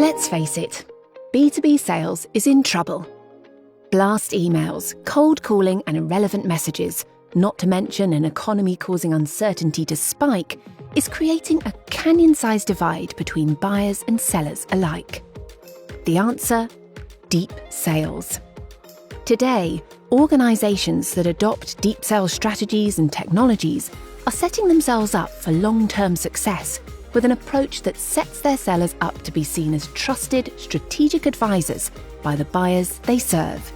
Let's face it, B2B sales is in trouble. Blast emails, cold calling and irrelevant messages, not to mention an economy causing uncertainty to spike, is creating a canyon-sized divide between buyers and sellers alike. The answer? Deep sales. Today, organizations that adopt deep sales strategies and technologies are setting themselves up for long-term success with an approach that sets their sellers up to be seen as trusted, strategic advisors by the buyers they serve.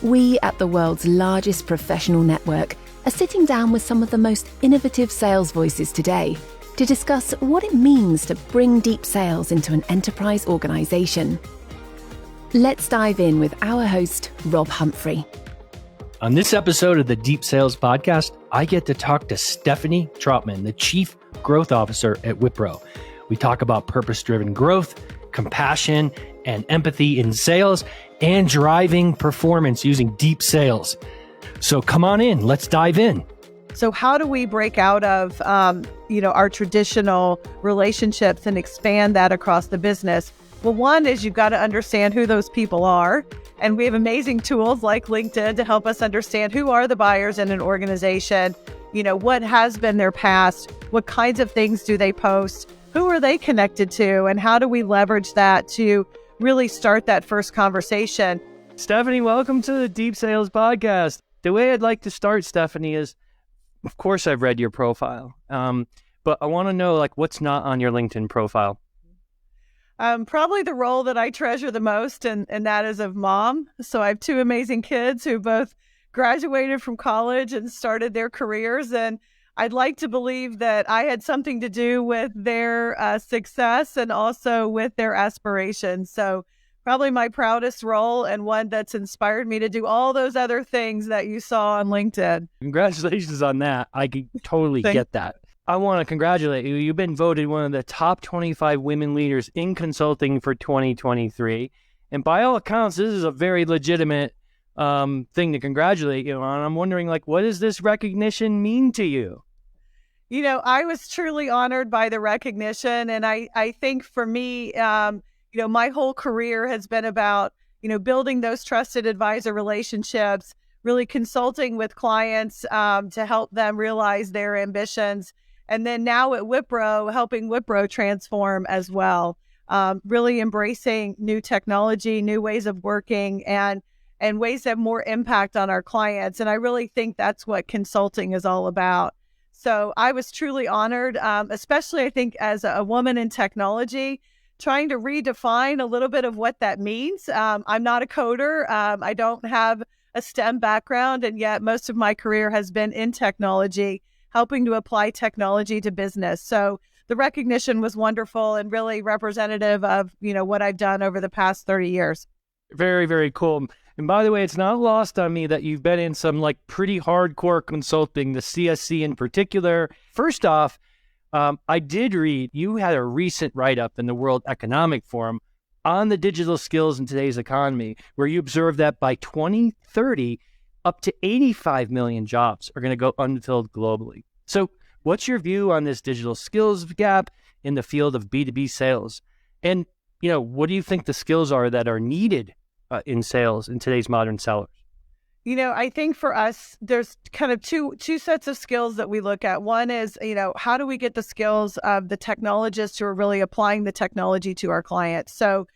We at the world's largest professional network are sitting down with some of the most innovative sales voices today to discuss what it means to bring deep sales into an enterprise organization. Let's dive in with our host, Rob Humphrey. On this episode of the Deep Sales Podcast, I get to talk to Stephanie Trautman, the Chief Growth Officer at Wipro. We talk about purpose-driven growth, compassion, and empathy in sales, and driving performance using deep sales. So come on in, let's dive in. So how do we break out of our traditional relationships and expand that across the business? Well, one is you've got to understand who those people are. And we have amazing tools like LinkedIn to help us understand who are the buyers in an organization, what has been their past, what kinds of things do they post, who are they connected to, and how do we leverage that to really start that first conversation. Stephanie, welcome to the Deep Sales Podcast. The way I'd like to start, Stephanie, is, of course, I've read your profile, but I want to know what's not on your LinkedIn profile. Probably the role that I treasure the most, and that is of mom. So I have two amazing kids who both graduated from college and started their careers. And I'd like to believe that I had something to do with their success and also with their aspirations. So probably my proudest role, and one that's inspired me to do all those other things that you saw on LinkedIn. Congratulations on that. I can totally get that. I want to congratulate you. You've been voted one of the top 25 women leaders in consulting for 2023. And by all accounts, this is a very legitimate thing to congratulate you on. I'm wondering, what does this recognition mean to you? I was truly honored by the recognition. And I think for me, my whole career has been about, building those trusted advisor relationships, really consulting with clients to help them realize their ambitions. And then now at Wipro, helping Wipro transform as well, really embracing new technology, new ways of working, and ways to have more impact on our clients. And I really think that's what consulting is all about. So I was truly honored, especially I think as a woman in technology, trying to redefine a little bit of what that means. I'm not a coder. I don't have a STEM background, and yet most of my career has been in technology, helping to apply technology to business. So the recognition was wonderful and really representative of, what I've done over the past 30 years. Very, very cool. And by the way, it's not lost on me that you've been in some pretty hardcore consulting, the CSC in particular. First off, I did read you had a recent write-up in the World Economic Forum on the digital skills in today's economy, where you observed that by 2030, up to 85 million jobs are going to go unfilled globally. So what's your view on this digital skills gap in the field of B2B sales? And, what do you think the skills are that are needed in sales in today's modern sellers? I think for us, there's kind of two sets of skills that we look at. One is, how do we get the skills of the technologists who are really applying the technology to our clients? So,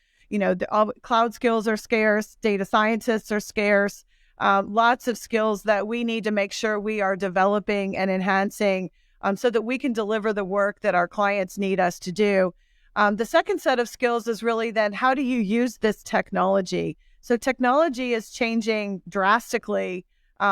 cloud skills are scarce, data scientists are scarce, lots of skills that we need to make sure we are developing and enhancing so that we can deliver the work that our clients need us to do. The second set of skills is really then, how do you use this technology? So technology is changing drastically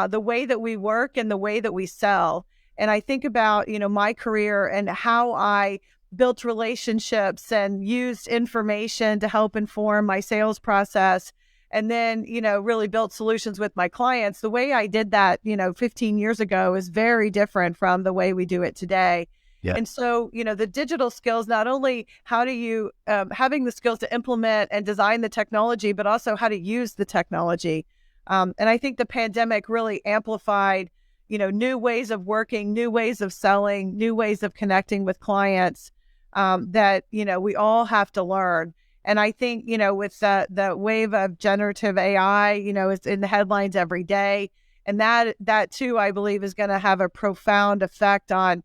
the way that we work and the way that we sell. And I think about, my career and how I built relationships and used information to help inform my sales process. And then, really built solutions with my clients. The way I did that, 15 years ago is very different from the way we do it today. Yeah. And so, the digital skills, not only how do you, having the skills to implement and design the technology, but also how to use the technology. And I think the pandemic really amplified, new ways of working, new ways of selling, new ways of connecting with clients that, we all have to learn. And I think, with the wave of generative AI, it's in the headlines every day. And that too, I believe, is going to have a profound effect on,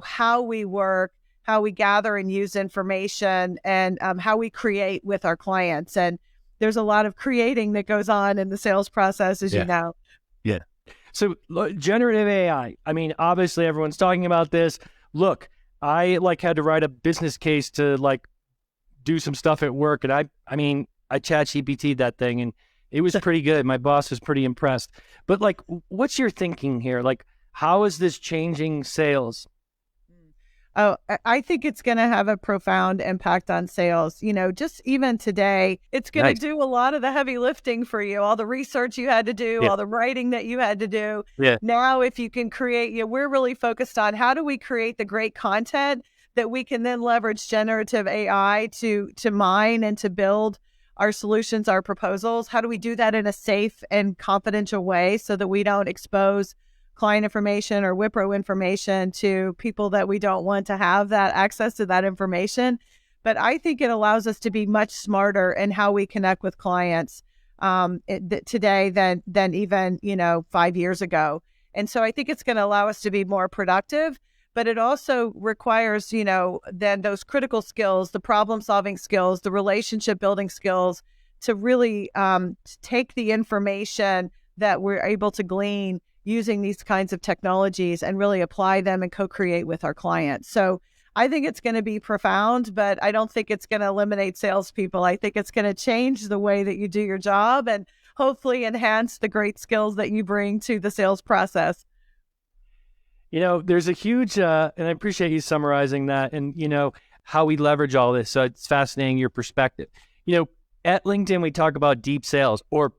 how we work, how we gather and use information, and how we create with our clients. And there's a lot of creating that goes on in the sales process, as you know. Yeah. So generative AI, I mean, obviously everyone's talking about this. Look, I had to write a business case to do some stuff at work. And I chat GPT'd that thing and it was pretty good. My boss was pretty impressed. But what's your thinking here? How is this changing sales? Oh, I think it's going to have a profound impact on sales. Just even today, it's going to do a lot of the heavy lifting for you, all the research you had to do, all the writing that you had to do. Yeah. Now, if you can create, we're really focused on how do we create the great content that we can then leverage generative AI to mine and to build our solutions, our proposals. How do we do that in a safe and confidential way so that we don't expose client information or Wipro information to people that we don't want to have that access to that information? But I think it allows us to be much smarter in how we connect with clients today than even 5 years ago. And so I think it's going to allow us to be more productive, but it also requires, then those critical skills, the problem solving skills, the relationship building skills to really take the information that we're able to glean using these kinds of technologies and really apply them and co-create with our clients. So I think it's going to be profound, but I don't think it's going to eliminate salespeople. I think it's going to change the way that you do your job and hopefully enhance the great skills that you bring to the sales process. There's a huge, and I appreciate you summarizing that and, how we leverage all this. So it's fascinating, your perspective. At LinkedIn, we talk about deep sales, or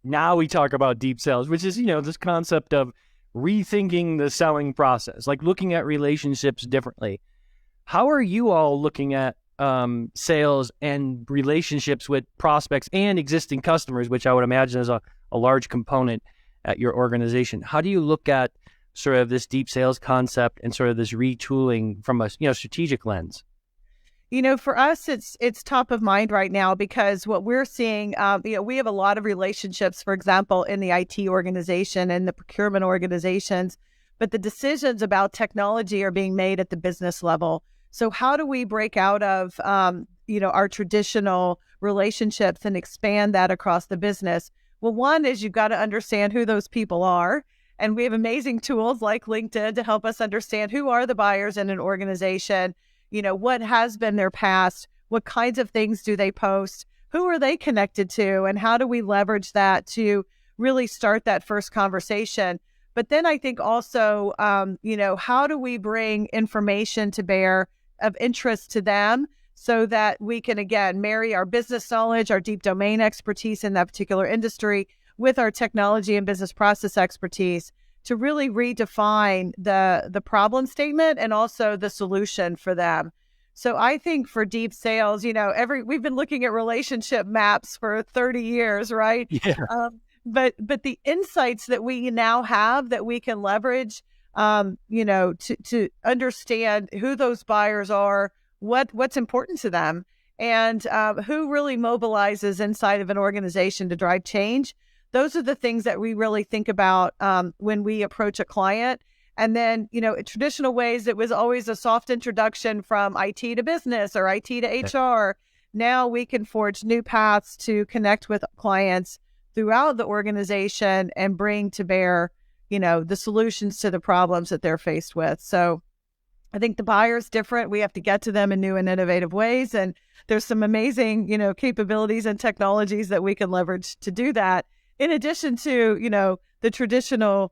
now we talk about deep sales, which is, this concept of rethinking the selling process, looking at relationships differently. How are you all looking at sales and relationships with prospects and existing customers, which I would imagine is a large component at your organization? How do you look at sort of this deep sales concept and sort of this retooling from a strategic lens? For us, it's top of mind right now because what we're seeing, we have a lot of relationships, for example, in the IT organization and the procurement organizations, but the decisions about technology are being made at the business level. So how do we break out of, our traditional relationships and expand that across the business? Well, one is you've got to understand who those people are. And we have amazing tools like LinkedIn to help us understand who are the buyers in an organization. What has been their past? What kinds of things do they post? Who are they connected to? And how do we leverage that to really start that first conversation? But then I think also, how do we bring information to bear of interest to them so that we can, again, marry our business knowledge, our deep domain expertise in that particular industry with our technology and business process expertise to really redefine the problem statement and also the solution for them. So I think for deep sales, we've been looking at relationship maps for 30 years, right? Yeah. But the insights that we now have that we can leverage, to understand who those buyers are, what's important to them, and who really mobilizes inside of an organization to drive change. Those are the things that we really think about when we approach a client. And then, in traditional ways, it was always a soft introduction from IT to business or IT to HR. Now we can forge new paths to connect with clients throughout the organization and bring to bear, the solutions to the problems that they're faced with. So I think the buyer's different. We have to get to them in new and innovative ways. And there's some amazing, capabilities and technologies that we can leverage to do that. In addition to, the traditional,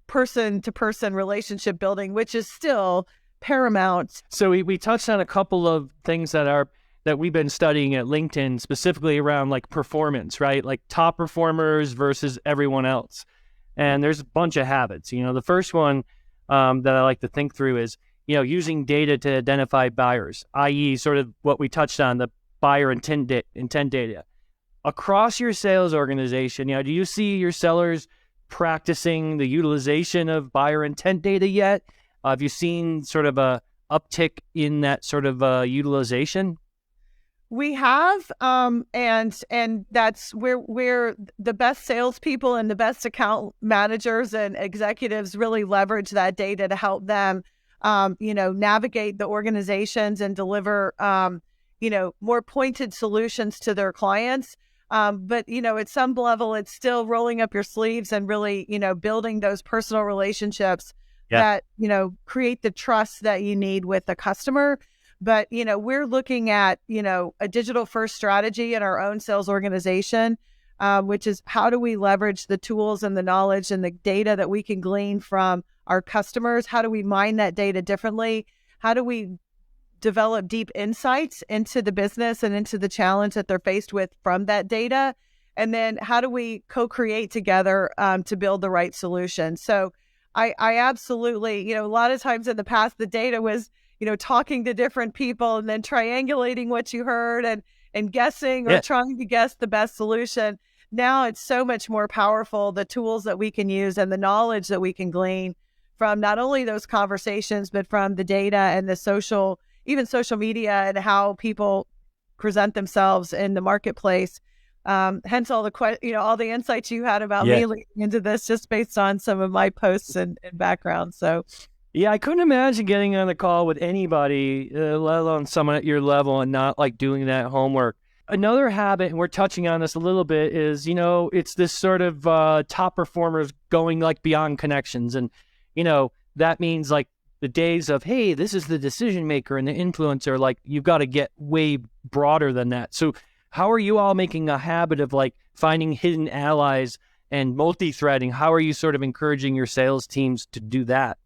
person-to-person relationship building, which is still paramount. So we touched on a couple of things that we've been studying at LinkedIn, specifically around performance, right? Top performers versus everyone else. And there's a bunch of habits. The first one that I like to think through is, using data to identify buyers, i.e. sort of what we touched on, the buyer intent data. Across your sales organization, do you see your sellers practicing the utilization of buyer intent data yet? Have you seen sort of a uptick in that sort of utilization? We have, and that's where the best salespeople and the best account managers and executives really leverage that data to help them, navigate the organizations and deliver, more pointed solutions to their clients. But at some level, it's still rolling up your sleeves and really, building those personal relationships that, create the trust that you need with the customer. But, we're looking at, a digital first strategy in our own sales organization, which is how do we leverage the tools and the knowledge and the data that we can glean from our customers? How do we mine that data differently? How do we develop deep insights into the business and into the challenge that they're faced with from that data? And then how do we co-create together to build the right solution? So I absolutely, a lot of times in the past, the data was, talking to different people and then triangulating what you heard and guessing or trying to guess the best solution. Now it's so much more powerful, the tools that we can use and the knowledge that we can glean from not only those conversations, but from the data and the even social media and how people present themselves in the marketplace. Hence all the insights you had about me leading into this just based on some of my posts and background. So yeah, I couldn't imagine getting on a call with anybody, let alone someone at your level, and not like doing that homework. Another habit, and we're touching on this a little bit, is, it's this sort of top performers going like beyond connections. And, that means like the days of, hey, this is the decision maker and the influencer, like you've got to get way broader than that. So how are you all making a habit of like finding hidden allies and multi-threading? How are you sort of encouraging your sales teams to do that?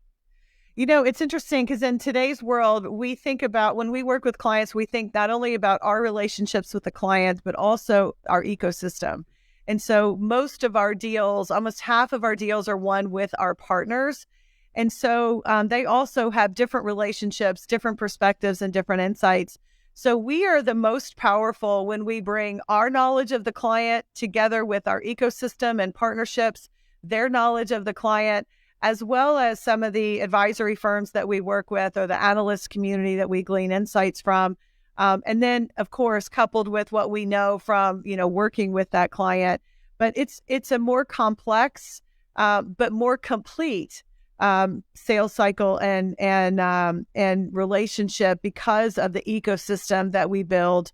It's interesting because in today's world, we think about when we work with clients, we think not only about our relationships with the client, but also our ecosystem. And so most of our deals, almost half of our deals are won with our partners. And so they also have different relationships, different perspectives, and different insights. So we are the most powerful when we bring our knowledge of the client together with our ecosystem and partnerships, their knowledge of the client, as well as some of the advisory firms that we work with or the analyst community that we glean insights from. And then, of course, coupled with what we know from, working with that client. But it's a more complex, but more complete sales cycle and relationship because of the ecosystem that we build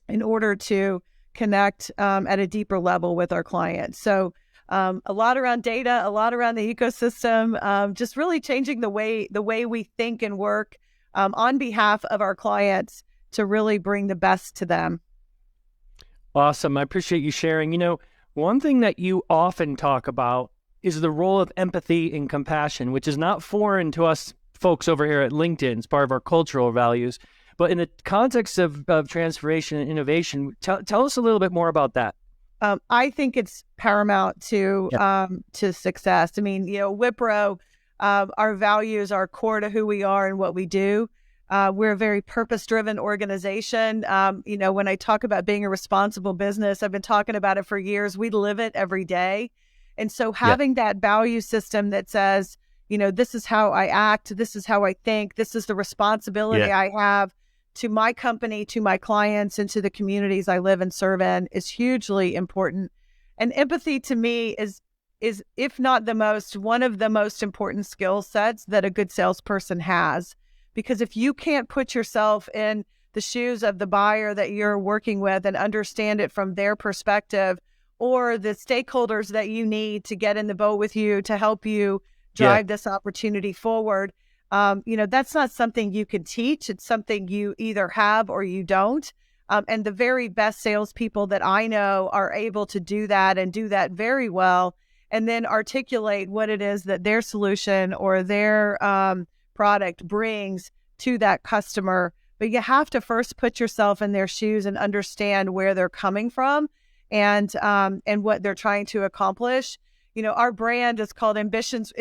in order to connect at a deeper level with our clients. So a lot around data, a lot around the ecosystem, just really changing the way we think and work on behalf of our clients to really bring the best to them. Awesome. I appreciate you sharing. One thing that you often talk about is the role of empathy and compassion, which is not foreign to us folks over here at LinkedIn. It's part of our cultural values. But in the context of transformation and innovation, tell us a little bit more about that. I think it's paramount to success. I mean, Wipro, our values are core to who we are and what we do. We're a very purpose-driven organization. When I talk about being a responsible business, I've been talking about it for years. We live it every day. And so having that value system that says, this is how I act, this is how I think, this is the responsibility I have to my company, to my clients, and to the communities I live and serve in is hugely important. And empathy to me is if not one of the most important skill sets that a good salesperson has. Because if you can't put yourself in the shoes of the buyer that you're working with and understand it from their perspective, or the stakeholders that you need to get in the boat with you to help you drive this opportunity forward, that's not something you can teach. It's something you either have or you don't. And the very best salespeople that I know are able to do that and do that very well, and then articulate what it is that their solution or their product brings to that customer. But you have to first put yourself in their shoes and understand where they're coming from and what they're trying to accomplish. Our brand is called Ambitions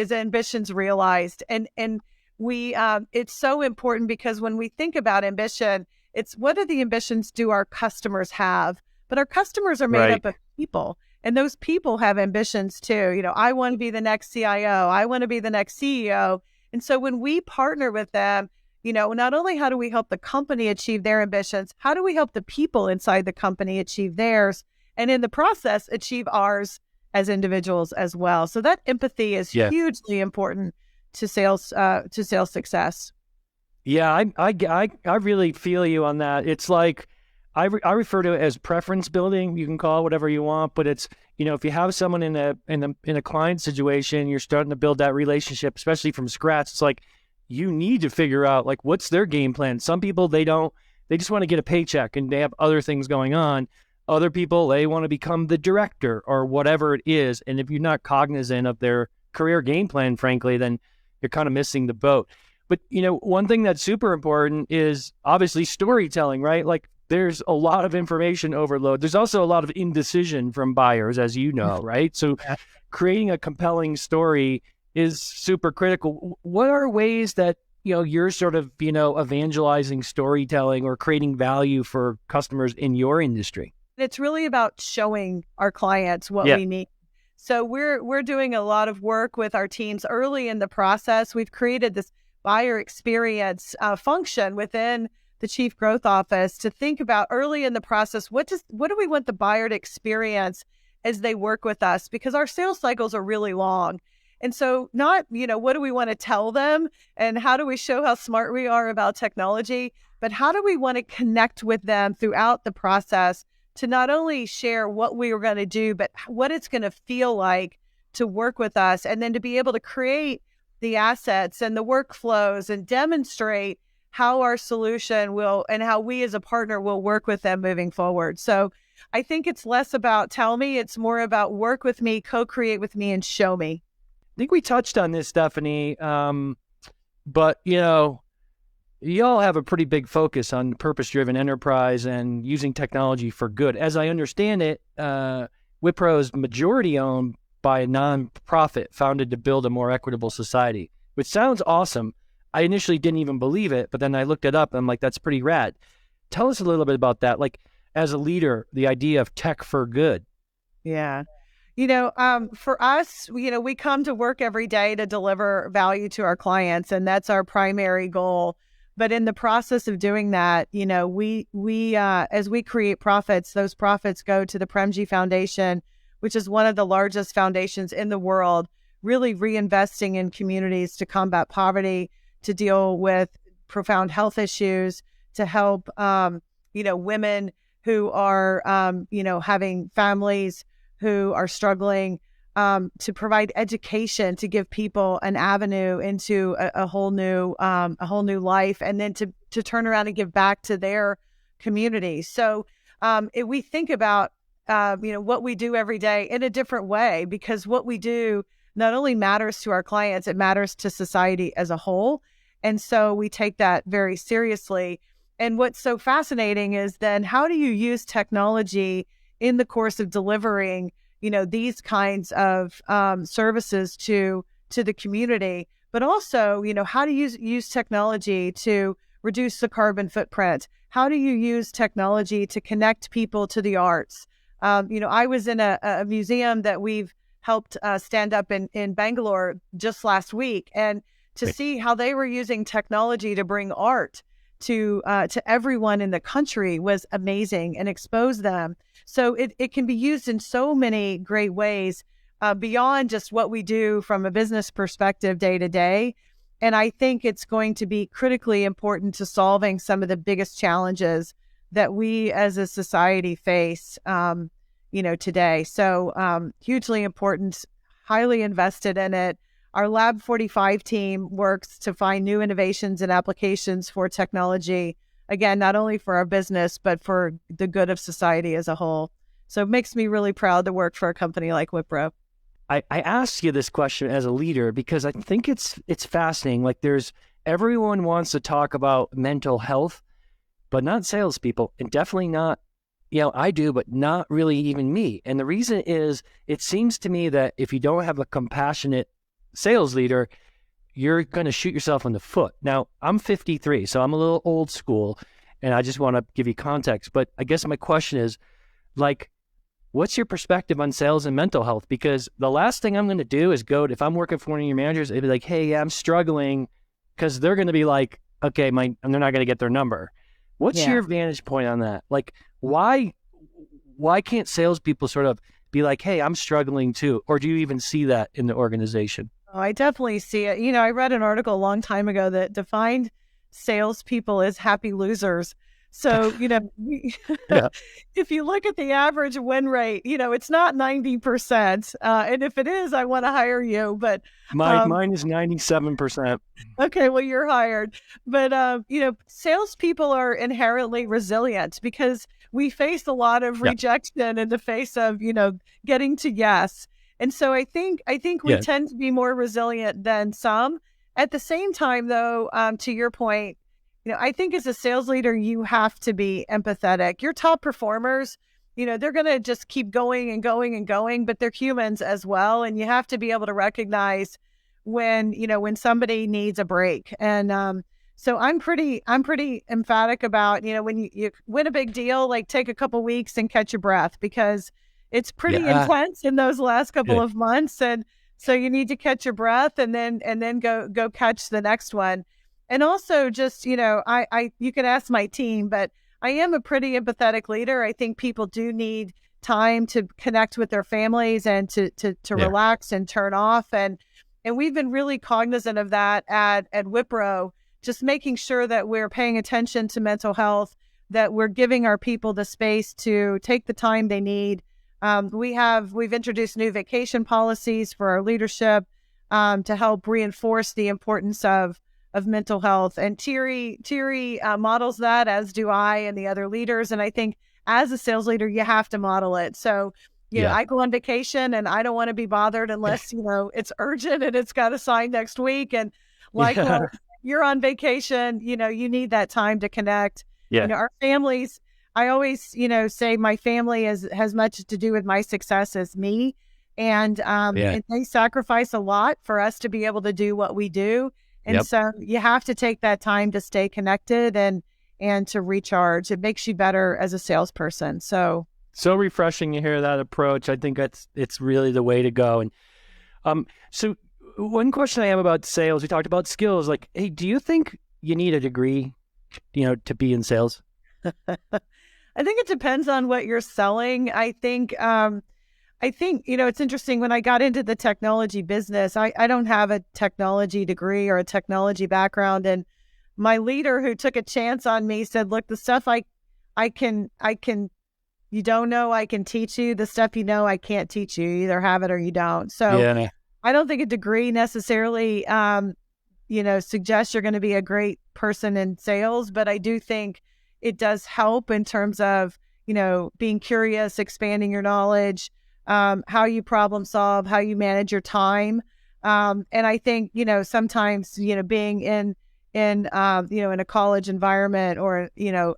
Realized. And we it's so important because when we think about ambition, it's what are the ambitions do our customers have? But our customers are made up of people, and those people have ambitions too. I want to be the next CIO. I want to be the next CEO. And so when we partner with them, not only how do we help the company achieve their ambitions, how do we help the people inside the company achieve theirs, and in the process, achieve ours as individuals as well. So that empathy is hugely important to sales success. Yeah, I really feel you on that. It's like I refer to it as preference building. You can call it whatever you want, but it's, if you have someone in a client situation, you're starting to build that relationship, especially from scratch. It's like you need to figure out like what's their game plan. Some people they just want to get a paycheck and they have other things going on. Other people, they want to become the director or whatever it is. And if you're not cognizant of their career game plan, frankly, then you're kind of missing the boat. But, one thing that's super important is obviously storytelling, right? Like there's a lot of information overload. There's also a lot of indecision from buyers, as you know, right? So creating a compelling story is super critical. What are ways that, you're sort of, evangelizing storytelling or creating value for customers in your industry? It's really about showing our clients what we need. So we're doing a lot of work with our teams early in the process. We've created this buyer experience function within the Chief Growth Office to think about early in the process, what do we want the buyer to experience as they work with us? Because our sales cycles are really long. And so not, what do we want to tell them and how do we show how smart we are about technology, but how do we want to connect with them throughout the process to not only share what we are going to do, but what it's going to feel like to work with us, and then to be able to create the assets and the workflows and demonstrate how our solution will and how we as a partner will work with them moving forward. So I think it's less about tell me, it's more about work with me, co-create with me, and show me. I think we touched on this, Stephanie, but you all have a pretty big focus on purpose-driven enterprise and using technology for good. As I understand it, Wipro is majority owned by a nonprofit founded to build a more equitable society, which sounds awesome. I initially didn't even believe it, but then I looked it up and I'm like, that's pretty rad. Tell us a little bit about that. Like as a leader, the idea of tech for good. Yeah. For us, we come to work every day to deliver value to our clients, and that's our primary goal. But in the process of doing that, we as we create profits, those profits go to the Premji Foundation, which is one of the largest foundations in the world, really reinvesting in communities to combat poverty, to deal with profound health issues, to help, women who are, having families who are struggling, to provide education, to give people an avenue into a whole new life, and then to turn around and give back to their community. So if we think about what we do every day in a different way, because what we do not only matters to our clients, it matters to society as a whole. And so we take that very seriously. And what's so fascinating is then how do you use technology in the course of delivering these kinds of services to the community, but also, how do you use technology to reduce the carbon footprint? How do you use technology to connect people to the arts? I was in a museum that we've helped stand up in Bangalore just last week, and to see how they were using technology to bring art to everyone in the country was amazing and expose them. So it can be used in so many great ways beyond just what we do from a business perspective day to day. And I think it's going to be critically important to solving some of the biggest challenges that we as a society face, today. So hugely important, highly invested in it. Our Lab 45 team works to find new innovations and applications for technology, again, not only for our business, but for the good of society as a whole. So it makes me really proud to work for a company like Wipro. I asked you this question as a leader because I think it's fascinating. Like everyone wants to talk about mental health, but not salespeople, and definitely not, I do, but not really even me. And the reason is, it seems to me that if you don't have a compassionate sales leader, you're going to shoot yourself in the foot. Now, I'm 53, so I'm a little old school, and I just want to give you context. But I guess my question is, what's your perspective on sales and mental health? Because the last thing I'm going to do is if I'm working for one of your managers, it'd be like, hey, I'm struggling, because they're going to be like, okay, and they're not going to get their number. What's your vantage point on that? Like, why can't salespeople sort of be like, hey, I'm struggling too? Or do you even see that in the organization? Oh, I definitely see it. I read an article a long time ago that defined salespeople as happy losers. So, Yeah. if you look at the average win rate, it's not 90%. And if it is, I want to hire you. But mine is 97%. Okay, well, you're hired. But, salespeople are inherently resilient because we face a lot of rejection in the face of, getting to yes. And so I think we tend to be more resilient than some. At the same time, though, to your point, I think as a sales leader, you have to be empathetic. Your top performers, they're going to just keep going and going and going, but they're humans as well. And you have to be able to recognize when somebody needs a break. And so I'm pretty emphatic about, when you win a big deal, like take a couple weeks and catch your breath, because it's pretty intense in those last couple of months. And so you need to catch your breath and then go catch the next one. And also just, you can ask my team, but I am a pretty empathetic leader. I think people do need time to connect with their families and to relax and turn off. And we've been really cognizant of that at Wipro, just making sure that we're paying attention to mental health, that we're giving our people the space to take the time they need. We've introduced new vacation policies for our leadership to help reinforce the importance of mental health. And Thierry models that, as do I and the other leaders. And I think as a sales leader, you have to model it. So, I go on vacation and I don't want to be bothered unless, it's urgent and it's got to sign next week. And well, you're on vacation, you need that time to connect. Our families, I always, say my family has much to do with my success as me. And they sacrifice a lot for us to be able to do what we do. And so you have to take that time to stay connected and to recharge. It makes you better as a salesperson. So refreshing to hear that approach. I think it's really the way to go. And so one question I have about sales, we talked about skills. Like, hey, do you think you need a degree, to be in sales? I think it depends on what you're selling. I think, it's interesting. When I got into the technology business, I don't have a technology degree or a technology background. And my leader, who took a chance on me, said, look, the stuff I can, you don't know, I can teach you. The stuff I can't teach you. You either have it or you don't. So I don't think a degree necessarily, suggests you're going to be a great person in sales, but I do think it does help in terms of, being curious, expanding your knowledge, how you problem solve, how you manage your time. And I think, sometimes, being in a college environment or,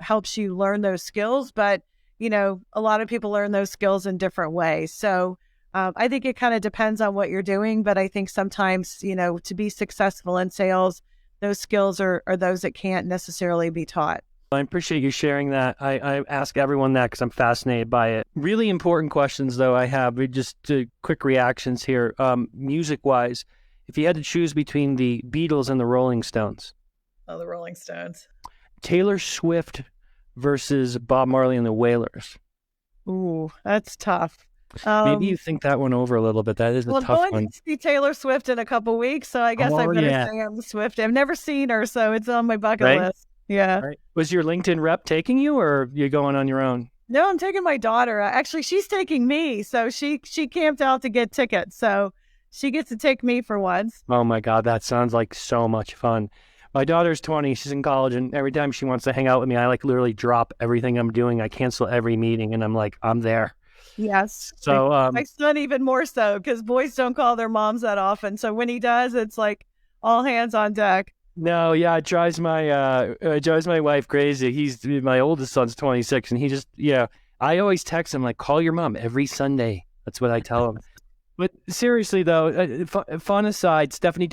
helps you learn those skills. But, a lot of people learn those skills in different ways. So I think it kind of depends on what you're doing. But I think sometimes, to be successful in sales, those skills are those that can't necessarily be taught. I appreciate you sharing that. I ask everyone that because I'm fascinated by it. Really important questions, though, I have. Just quick reactions here. Music-wise, if you had to choose between the Beatles and the Rolling Stones. Oh, the Rolling Stones. Taylor Swift versus Bob Marley and the Wailers. Ooh, that's tough. Maybe you think that one over a little bit. That is a tough one. I'm going to see Taylor Swift in a couple weeks, so I guess I better say I'm Swift. I've never seen her, so it's on my bucket list. Yeah. Right. Was your LinkedIn rep taking you, or are you going on your own? No, I'm taking my daughter. Actually, she's taking me. So she camped out to get tickets. So she gets to take me for once. Oh my God, that sounds like so much fun. My daughter's 20. She's in college, and every time she wants to hang out with me, I literally drop everything I'm doing. I cancel every meeting, and I'm like, I'm there. Yes. So my son even more so, because boys don't call their moms that often. So when he does, it's like all hands on deck. No, yeah, it drives my wife crazy. My oldest son's 26, and he just, I always text him, like, call your mom every Sunday. That's what I tell him. But seriously, though, fun aside, Stephanie,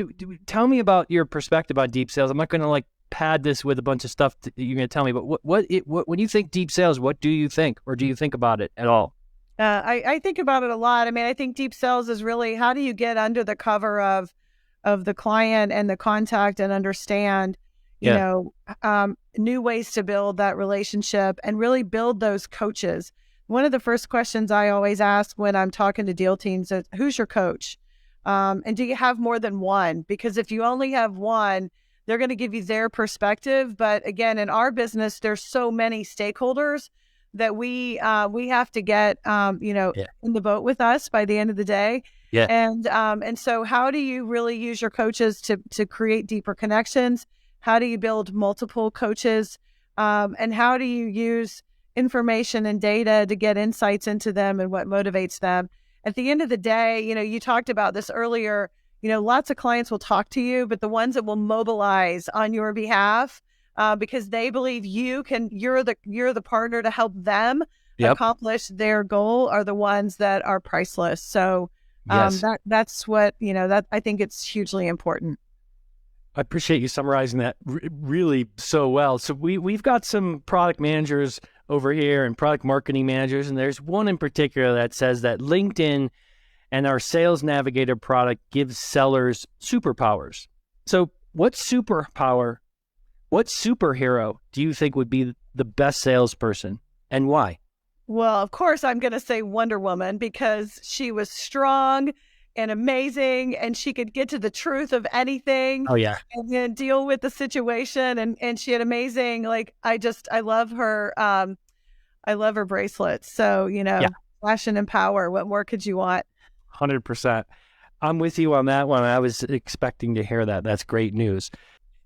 tell me about your perspective on deep sales. I'm not going to pad this with a bunch of stuff that you're going to tell me, but what when you think deep sales, what do you think, or do you think about it at all? I think about it a lot. I mean, I think deep sales is really, how do you get under the cover of the client and the contact and understand, new ways to build that relationship and really build those coaches. One of the first questions I always ask when I'm talking to deal teams is, who's your coach? And do you have more than one? Because if you only have one, they're going to give you their perspective. But again, in our business, there's so many stakeholders that we have to get, in the boat with us by the end of the day. Yeah. And so how do you really use your coaches to create deeper connections? How do you build multiple coaches? And how do you use information and data to get insights into them and what motivates them? At the end of the day, you talked about this earlier, lots of clients will talk to you, but the ones that will mobilize on your behalf, because they believe you're the partner to help them accomplish their goal, are the ones that are priceless. So that's what, that I think it's hugely important. I appreciate you summarizing that really so well. So we've got some product managers over here and product marketing managers, and there's one in particular that says that LinkedIn and our Sales Navigator product gives sellers superpowers. So what superhero do you think would be the best salesperson, and why? Well, of course, I'm going to say Wonder Woman, because she was strong and amazing, and she could get to the truth of anything. Oh, yeah. And then deal with the situation. And she had amazing, I love her. I love her bracelets. So, fashion and power. What more could you want? 100%. I'm with you on that one. I was expecting to hear that. That's great news.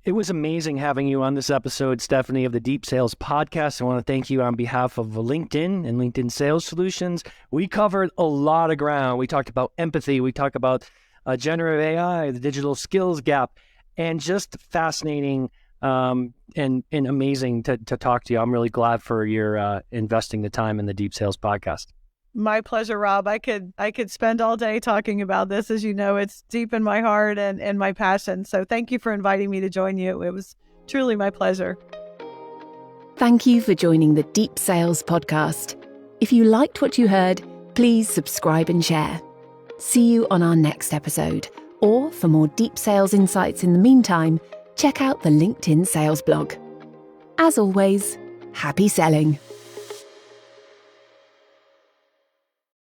It was amazing having you on this episode, Stephanie, of the Deep Sales Podcast. I want to thank you on behalf of LinkedIn and LinkedIn Sales Solutions. We covered a lot of ground. We talked about empathy. We talked about generative AI, the digital skills gap, and just fascinating and amazing to talk to you. I'm really glad for your investing the time in the Deep Sales Podcast. My pleasure, Rob. I could spend all day talking about this. As you know, it's deep in my heart and my passion. So thank you for inviting me to join you. It was truly my pleasure. Thank you for joining the Deep Sales Podcast. If you liked what you heard, please subscribe and share. See you on our next episode. Or for more deep sales insights in the meantime, check out the LinkedIn Sales blog. As always, happy selling.